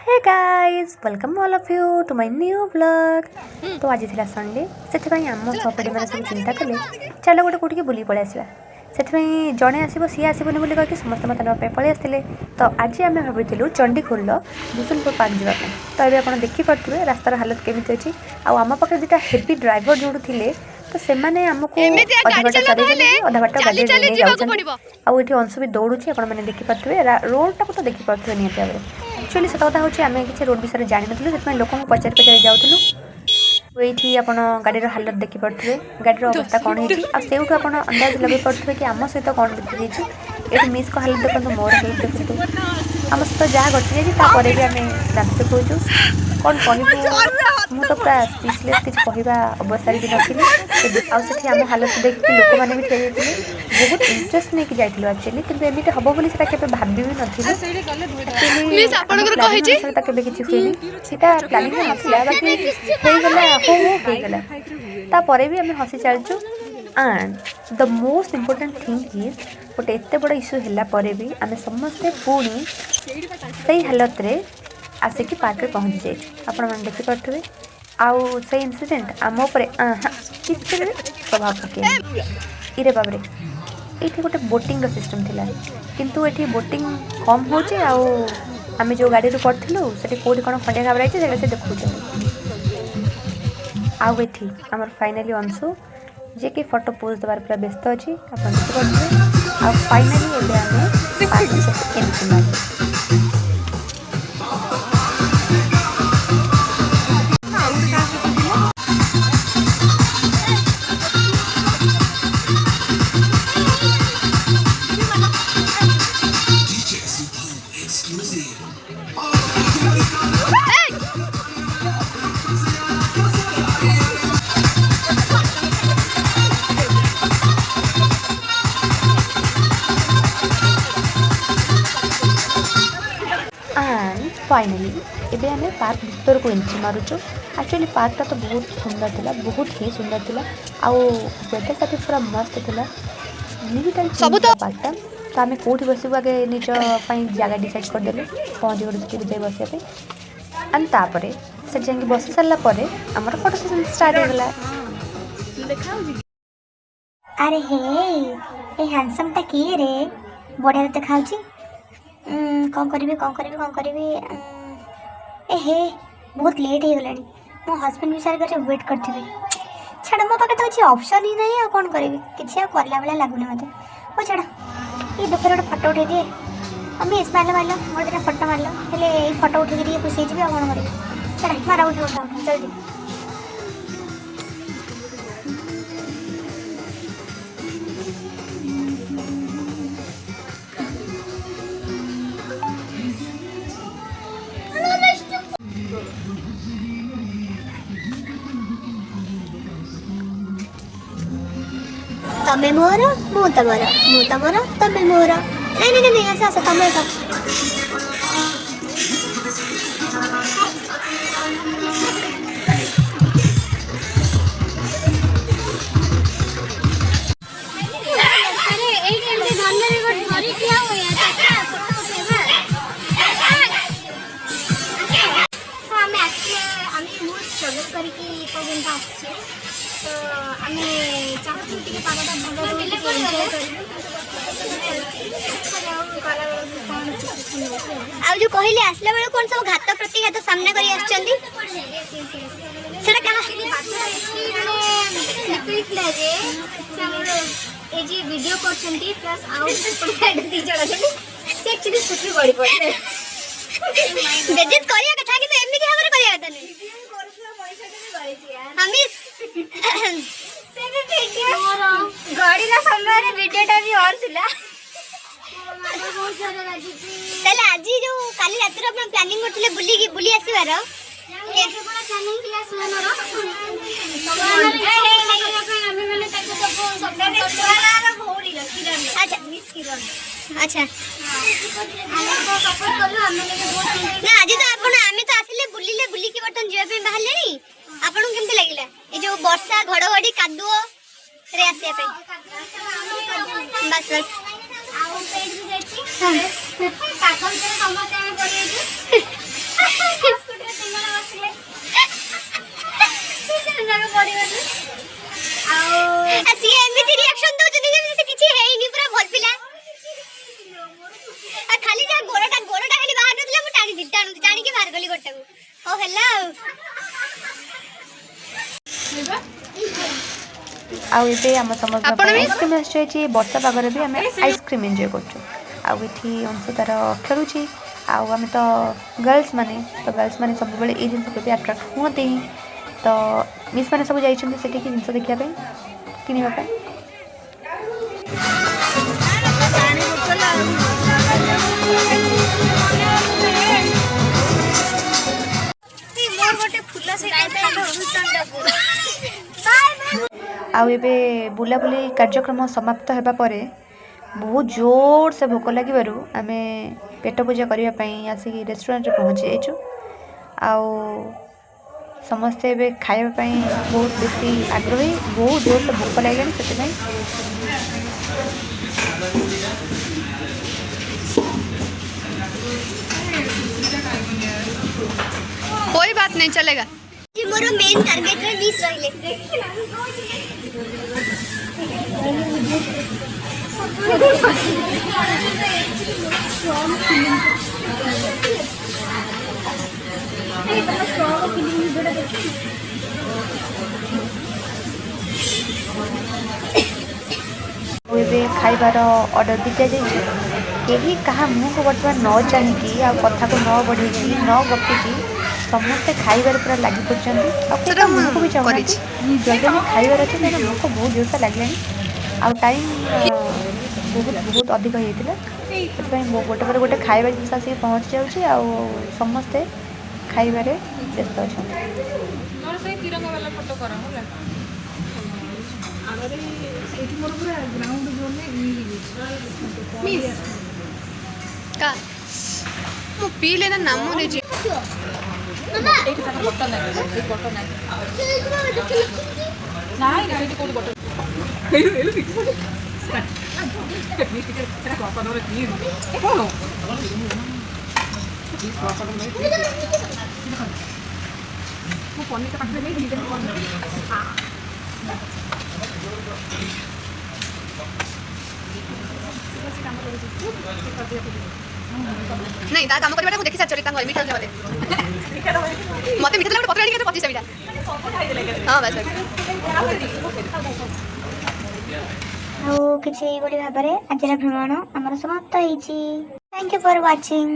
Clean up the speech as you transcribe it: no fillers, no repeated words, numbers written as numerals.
Hey guys welcome all of you to my new blog. तो आज थी Sunday से आम सपटी मैंने सब चिंता कले चल गोटे कौटी बुली पलि आसवा से जड़े आसो सी आसबनी बोली कहीं समस्त मत नापे पलि आसते। तो आज आम भाई चंडीखोल भूषुलपुर पार्क जावाई। तो ये आप देखिपे रास्तार हालत केमी अच्छी आम पाखे दुटा हेवी ड्राइवर जो थे तो से आमको अधा बाट चलते अधा बाट गाड़ी नहीं जाऊँगी अंश भी दौड़ी आपने देखिपे रोडटा तो देखिपे निहत भाव में। एक्चुअली सत कथा हूँ आम किसी रोड विषय जानी से लोक पचारि पचारि जाऊँ ये आप गाड़ी हालत देखिपे गाड़ी अवस्था कौन है आउट आप अंदाज लगे पड़े कि आम सहित कौन बीती ये मिस को हालत देखो मोर हालत देखो आम सहित जहाँ घटी जापर भी आम दांत देखु कौन कहूँ मु तो पूरा स्पीचलेस किसी कहवा अवस्था भी नी आम हालत देखिए लोक मैंने भी ठिया बहुत इंटरेस्ट नहीं जाइए एक्चुअली कि एमती हम बोली भाभी भी नथिले किसी हुए प्लानिंग नाला बाकी होगला तापर भी आम हसी चलचु। And the most important thing is गोटे एत बड़ इश्यू है भी आम समस्ते पुणी से हालत रे आसिक पार्क में पहुँची जाइए आपण देखिपे आउ से इनसीडेंट आम किसी प्रभाव पकड़ इरे बाबरे ये गोटे बोटिंग सिस्टम थिला किंतु ये बोटिंग कम होचे आम जो गाड़ी पड़ू से कौटी कौन खंडिया घाबरा से देखा आउ ये आमर फाइनाली अंशु जे कि फोटो पोज देवार पूरा व्यस्त अच्छी आप देखिए आ फाइनाली फाइनाली एबे आम पार्क भीतर को एंट्री मारुचु। एक्चुअली पार्कटा तो बहुत सुंदर थिला बहुत ही सुंदर थिला आउ वेदरटा भी पूरा मस्त थिला नीट एंड सब तो पार्कटा। तो आम कौटी बसबू आगे निज जगह डिसाइड करदेलु पहुँच गलु से जाए बसवाई एंड तापर से जाकि बस सारापर आमर फोटो सेशन स्टार्ट होगला। अरे हे ए हैंडसमटा किए रे बढ़िया देखा कौन करी ए हे बहुत लेट हो गलानी मो हस्बैंड भी सारे घर वेट करते छाड़ मो पाखे तो किसी ऑप्शन ही नहीं आ कौन करी किसी करला बेला लगुनि मत ओ छाड़ ये दुखर गोटे फोटो उठे दिए अम्मी इस मारल मोर दुटा फोटो मारल हेले फोटो उठे खुशी जी कौन कर छाड़ मारा उठे जल्दी तमें मोर मु तमर तमें मोर नहीं ऐसा ऐसा तमें सब जो कहले आसला बेले कौन सब घात प्रतिघात सामना करी आछंदी सेटा कहा लिखला जे हमर ए जी वीडियो करछंती प्लस आउट ऊपर साइड दी जड़ा छनी से एक्चुअली सुठी बड़ी पड़े बेइज्जत करिया कथा कि एमनी के हमरे करिया कथा नहीं हम से भी वीडियो गाड़ी ना समय रे वीडियोटा भी और थिला ताले आज जो काली रात रे अपन प्लानिंग करथिले बुली आसीबार के बड़ा प्लानिंग थिला सुनर हमें माने ताको सब सुनार भौरी किरण अच्छा मिस किरण अच्छा हम तो सपोर्ट करलु हम लेके बहुत ना आज तो अपन आमे तो आसिले बुली के बर्तन जेबे पे बाहर लेनी आपन केमते लागिला ए जो वर्षा घड़घड़ी कादुओ रे आसे पे बस आउ पेज भी देखी हां काकम से समते में पड़ी दिटा नु जानी के बाहर गली गोटे को ओ हेला आउ ए आम समस्त आइसक्रीम आसी वर्षा पागर भी आम आइसक्रीम एंजॉय कर आउ ये अंश तार खेलुची आम तो गर्ल्स माने सब बेले ये जिन प्रति अट्राक्ट हुए ही तो मिस मैंने सब जाइए जिनस देखापी किनापी आउ ए बुलाबुली कार्यक्रम समाप्त होगा पर बहुत जोर से भोक लगे आम पेट पूजा करने आसिक रेस्टोरेंट पहुँची जाइचु आउ समस्ते ए खावाई बहुत बेसी आग्रही बहुत जोर से भोक लगे से कोई बात नहीं चलेगा मोर मेन टारगेट रे मिस रहिले खाइबार ऑर्डर भी दि जाइए कहीं क्या मुँह को बर्तमान न चाहिए आ कथा को न बढ़े न गपिकी समस्ते खाइबार पूरा लगी पड़ते मुँह को भी चाहूँ जल्दी खाइबार अच्छे तेना मुँह को बहुत जोर से लगे आ टाइम बहुत अधिक होता से गोटे पर गोटे खाइबा जिन आसिक पहुँची जाऊँगी आ समस्ते खाइबार व्यस्त अच्छा का मु पी लेना नाम नहीं जी नहीं ता काम करबा देखि सारी चरिता मीठा मते मते मीठा लगे पत्र आनी 25 मीठा हां बस किसी भाव में आज भ्रमण आमर समाप्त होती। Thank you for watching.